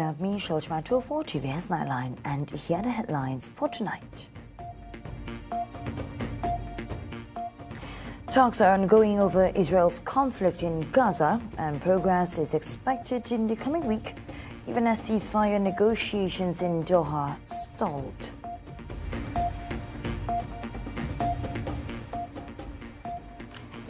program with me, Shilshma for TVS Nightline, and here are the headlines for tonight. Talks are ongoing over Israel's conflict in Gaza, and progress is expected in the coming week, even as ceasefire negotiations in Doha stalled.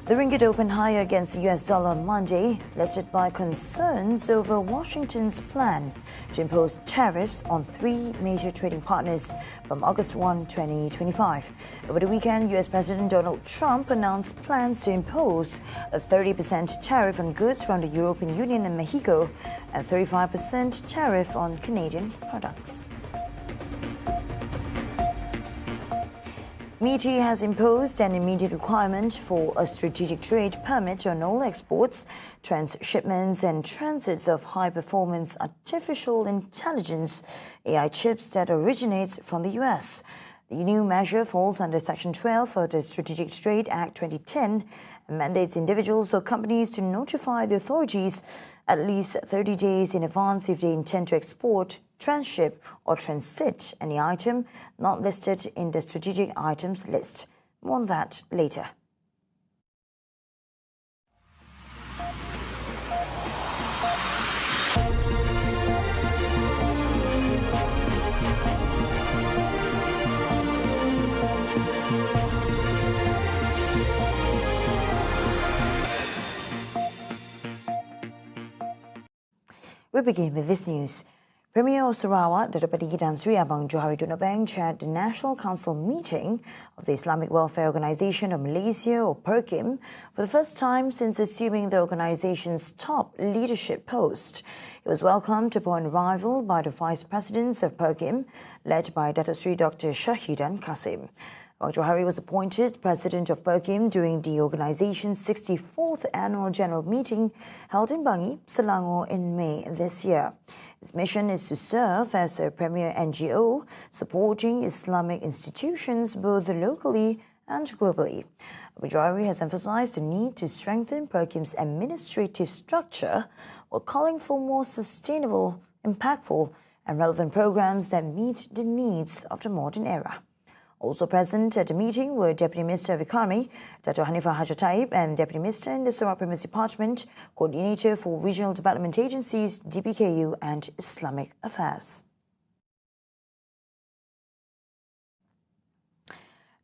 The ringgit opened higher against the US dollar on Monday, lifted by concerns over Washington's plan to impose tariffs on three major trading partners from August 1, 2025. Over the weekend, US President Donald Trump announced plans to impose a 30% tariff on goods from the European Union and Mexico and 35% tariff on Canadian products. METI has imposed an immediate requirement for a strategic trade permit on all exports, transshipments and transits of high-performance artificial intelligence AI chips that originate from the US. The new measure falls under Section 12 of the Strategic Trade Act 2010 and mandates individuals or companies to notify the authorities at least 30 days in advance if they intend to export, transship or transit any item not listed in the strategic items list. More on that later. We begin with this news. Premier of Sarawak, Dato' Patiki Tan Sri Abang Johari Dunabang, chaired the National Council meeting of the Islamic Welfare Organisation of Malaysia, or PERKIM, for the first time since assuming the organisation's top leadership post. He was welcomed upon arrival by the Vice Presidents of PERKIM, led by Dato' Sri Dr. Shahidan Kasim. Abang Johari was appointed President of PERKIM during the organisation's 64th Annual General Meeting held in Bangi, Selangor in May this year. Its mission is to serve as a premier NGO supporting Islamic institutions both locally and globally. Abang Johari has emphasised the need to strengthen PERKIM's administrative structure while calling for more sustainable, impactful and relevant programs that meet the needs of the modern era. Also present at the meeting were Deputy Minister of Economy, Dato' Hanifah Hajataib, and Deputy Minister in the Sarawak Premier's Department, Coordinator for Regional Development Agencies, DPKU and Islamic Affairs.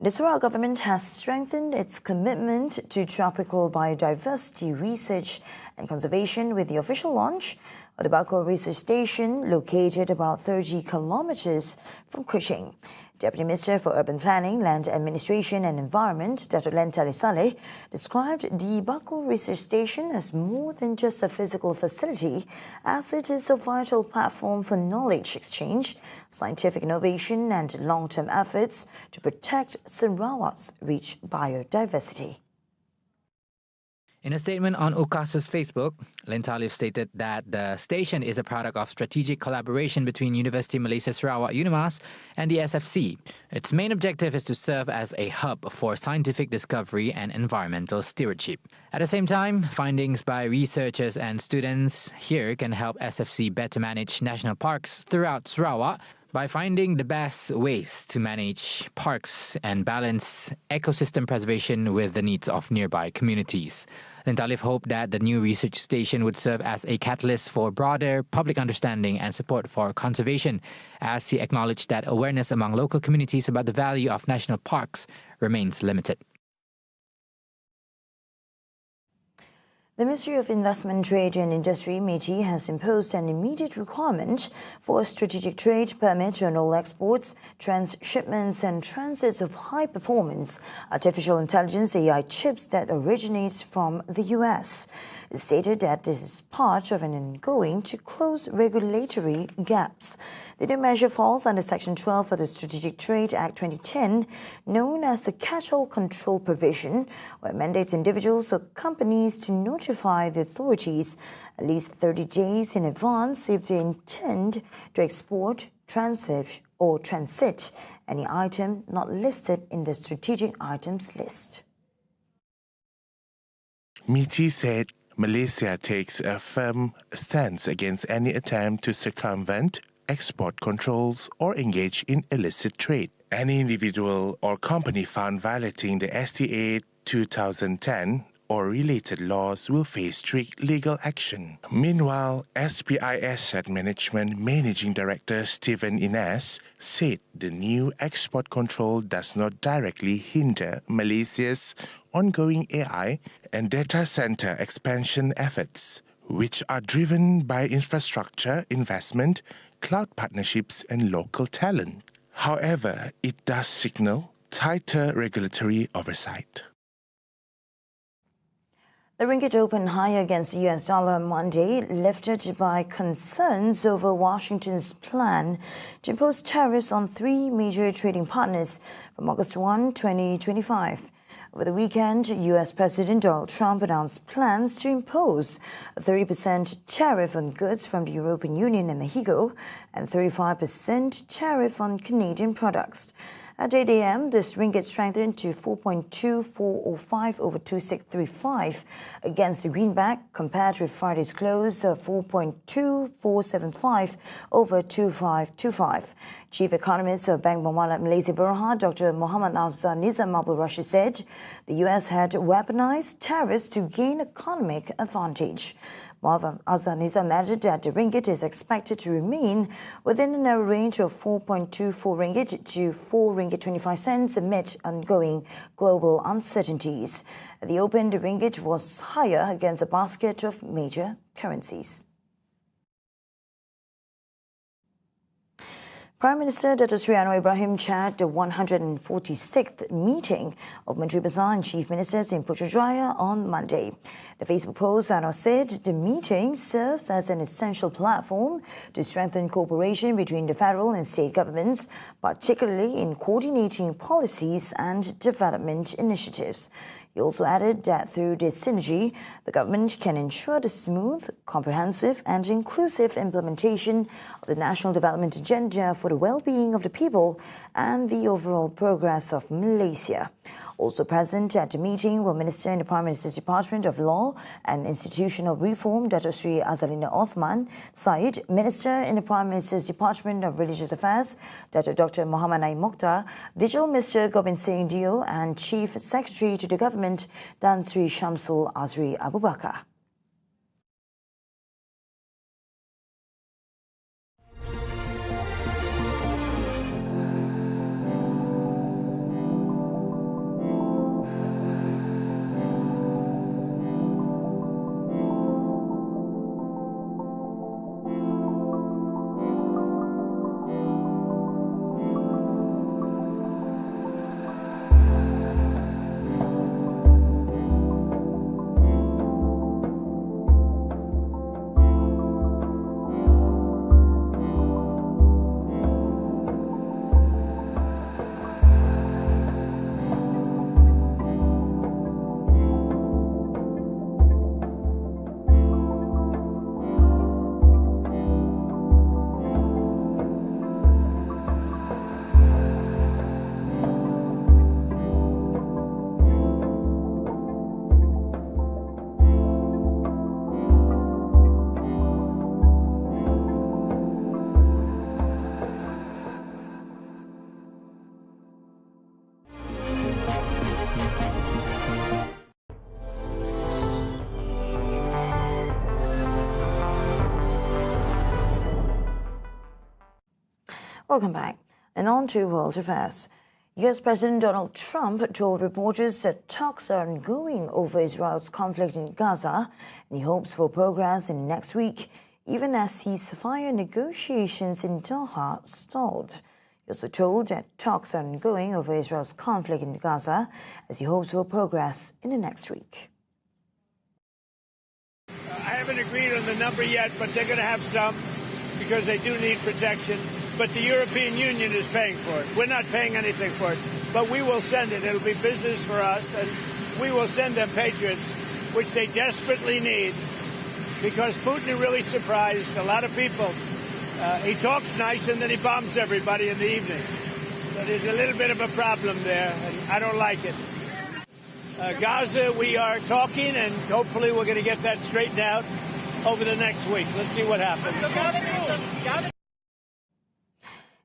The Sarawak government has strengthened its commitment to tropical biodiversity research and conservation with the official launch of the Bako Research Station, located about 30 kilometres from Kuching. Deputy Minister for Urban Planning, Land Administration and Environment, Dato' Len Talib Saleh, described the Bako Research Station as more than just a physical facility, as it is a vital platform for knowledge exchange, scientific innovation and long-term efforts to protect Sarawak's rich biodiversity. In a statement on UKAS's Facebook, Len Talib stated that the station is a product of strategic collaboration between University of Malaysia Sarawak UNIMAS and the SFC. Its main objective is to serve as a hub for scientific discovery and environmental stewardship. At the same time, findings by researchers and students here can help SFC better manage national parks throughout Sarawak by finding the best ways to manage parks and balance ecosystem preservation with the needs of nearby communities. Len Talib hoped that the new research station would serve as a catalyst for broader public understanding and support for conservation, as he acknowledged that awareness among local communities about the value of national parks remains limited. The Ministry of Investment, Trade and Industry, METI, has imposed an immediate requirement for a strategic trade permit on all exports, transshipments and transits of high-performance artificial intelligence AI chips that originate from the US. It stated that this is part of an ongoing to close regulatory gaps. The new measure falls under Section 12 of the Strategic Trade Act 2010, known as the Catch-all Control Provision, where it mandates individuals or companies to notify the authorities at least 30 days in advance if they intend to export, transit or transit any item not listed in the strategic items list. METI said Malaysia takes a firm stance against any attempt to circumvent export controls or engage in illicit trade. Any individual or company found violating the STA 2010 or related laws will face strict legal action. Meanwhile, SPI Asset Management Managing Director Stephen Ines said the new export control does not directly hinder Malaysia's ongoing AI and data center expansion efforts, which are driven by infrastructure investment, cloud partnerships, and local talent. However, it does signal tighter regulatory oversight. The ringgit opened higher against the US dollar on Monday, lifted by concerns over Washington's plan to impose tariffs on 3 major trading partners from August 1, 2025. Over the weekend, US President Donald Trump announced plans to impose a 30% tariff on goods from the European Union and Mexico and 35% tariff on Canadian products. At 8 a.m., this ringgit strengthened to 4.2405 over 2635 against the greenback, compared with Friday's close of 4.2475 over 2525. Chief economist of Bank Muamalat Malaysia Berhad, Dr. Muhammad Afzal Nizam Abdul Rashid, said the US had weaponized tariffs to gain economic advantage. Afzal Nizam added that the ringgit is expected to remain within a narrow range of 4.24 ringgit to 4 ringgit 25 cents amid ongoing global uncertainties. At the open, the ringgit was higher against a basket of major currencies. Prime Minister Dato Sri Anwar Ibrahim chaired the 146th meeting of Menteri Besar and Chief Ministers in Putrajaya on Monday. The Facebook post, Anwar said the meeting serves as an essential platform to strengthen cooperation between the federal and state governments, particularly in coordinating policies and development initiatives. He also added that through this synergy, the government can ensure the smooth, comprehensive and inclusive implementation of the national development agenda for the well-being of the people and the overall progress of Malaysia. Also present at the meeting were Minister in the Prime Minister's Department of Law and Institutional Reform, Dato Sri Azalina Othman Said, Minister in the Prime Minister's Department of Religious Affairs, Dato Dr. Muhammad Naim Mokhtar, Digital Minister Gobind Singh Dio, and Chief Secretary to the Government, Dan Sri Shamsul Azri Abu Bakar. Welcome back. And on to world affairs. US President Donald Trump told reporters that talks are ongoing over Israel's conflict in Gaza, and he hopes for progress in next week, even as ceasefire negotiations in Doha stalled. He also told that talks are ongoing over Israel's conflict in Gaza, as he hopes for progress in the next week. I haven't agreed on the number yet, but they're going to have some because they do need protection. But the European Union is paying for it. We're not paying anything for it, but we will send it. It'll be business for us, and we will send them Patriots, which they desperately need, because Putin really surprised a lot of people. He talks nice, and then he bombs everybody in the evening. So there's a little bit of a problem there, and I don't like it. GAZA, we are talking, and hopefully we're going to get that straightened out over the next week. Let's see what happens.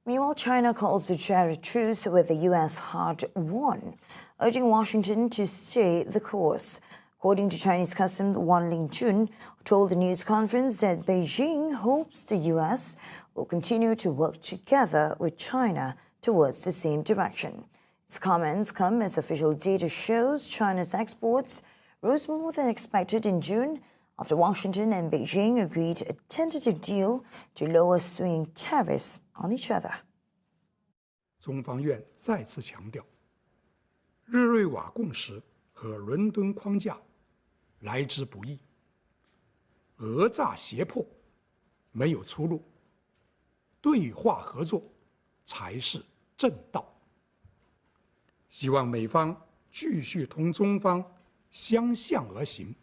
Meanwhile, China calls to declare a truce with the U.S. hard won, urging Washington to stay the course. According to Chinese Customs, Wang Lingjun told the news conference that Beijing hopes the U.S. will continue to work together with China towards the same direction. His comments come as official data shows China's exports rose more than expected in June after Washington and Beijing agreed a tentative deal to lower swing tariffs on each other. 中方愿再次强调，日瑞瓦共识和伦敦框架来之不易，讹诈胁迫没有出路，对话合作才是正道。希望美方继续同中方相向而行，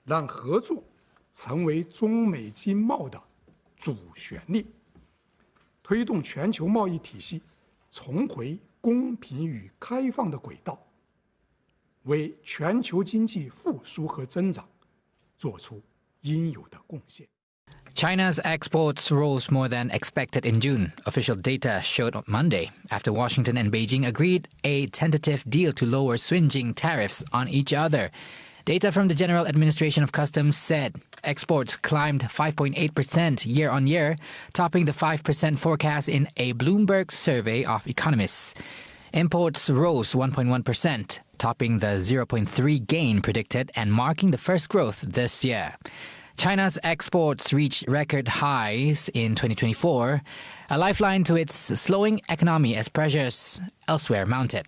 让合作成为中美经贸的主旋律，推动全球贸易体系重回公平与开放的轨道，为全球经济复苏和增长做出应有的贡献。 China's exports rose more than expected in June, official data showed on Monday, after Washington and Beijing agreed a tentative deal to lower swinging tariffs on each other. Data from the General Administration of Customs said exports climbed 5.8% year-on-year, topping the 5% forecast in a Bloomberg survey of economists. Imports rose 1.1%, topping the 0.3 gain predicted and marking the first growth this year. China's exports reached record highs in 2024, a lifeline to its slowing economy as pressures elsewhere mounted.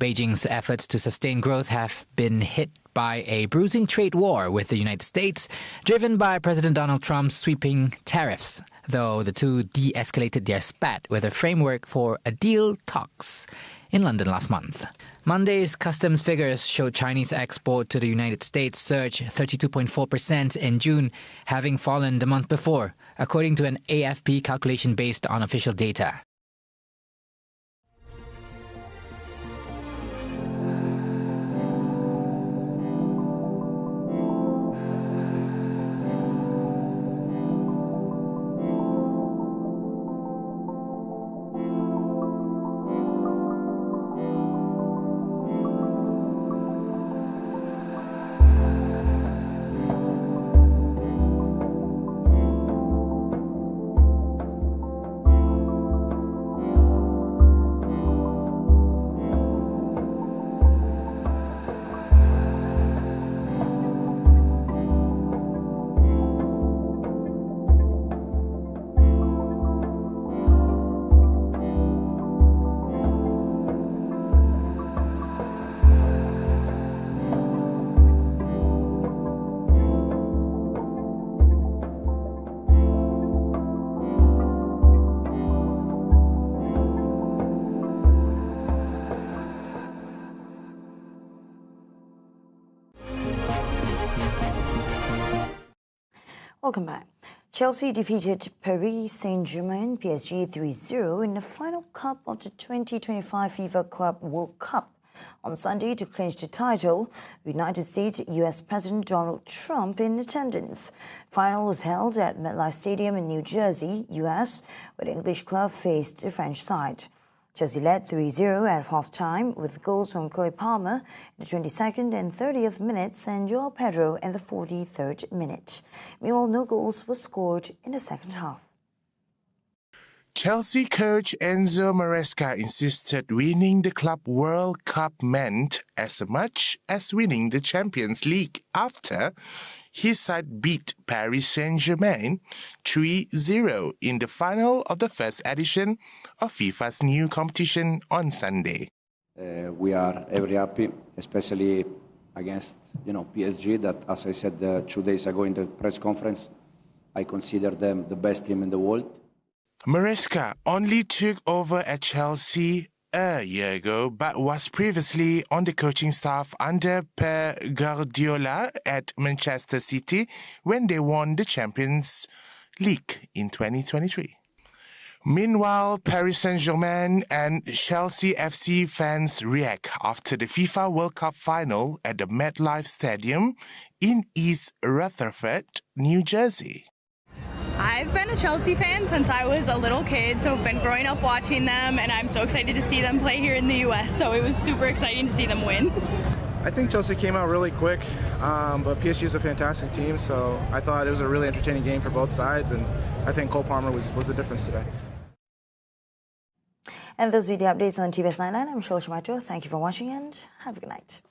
Beijing's efforts to sustain growth have been hit by a bruising trade war with the United States, driven by President Donald Trump's sweeping tariffs, though the two de-escalated their spat with a framework for a deal talks in London last month. Monday's customs figures showed Chinese export to the United States surge 32.4% in June, having fallen the month before, according to an AFP calculation based on official data. Welcome back. Chelsea defeated Paris Saint-Germain PSG 3-0 in the final cup of the 2025 FIFA Club World Cup on Sunday to clinch the title, with United States US President Donald Trump in attendance. Final was held at MetLife Stadium in New Jersey, US, where the English club faced the French side. Chelsea led 3-0 at half-time with goals from Cole Palmer in the 22nd and 30th minutes and Joao Pedro in the 43rd minute. Meanwhile, no goals were scored in the second half. Chelsea coach Enzo Maresca insisted winning the Club World Cup meant as much as winning the Champions League after his side beat Paris Saint-Germain 3-0 in the final of the first edition of FIFA's new competition on Sunday. We are very happy, especially against PSG, that, as I said 2 days ago in the press conference, I consider them the best team in the world. Maresca only took over at Chelsea a year ago, but was previously on the coaching staff under Pep Guardiola at Manchester City when they won the Champions League in 2023. Meanwhile, Paris Saint-Germain and Chelsea FC fans react after the FIFA World Cup final at the MetLife Stadium in East Rutherford, New Jersey. I've been a Chelsea fan since I was a little kid, so I've been growing up watching them, and I'm so excited to see them play here in the U.S., so it was super exciting to see them win. I think Chelsea came out really quick, but PSG is a fantastic team, so I thought it was a really entertaining game for both sides, and I think Cole Palmer was the difference today. And those were the updates on TVS Nightline. I'm Shol Shamato. Thank you for watching and have a good night.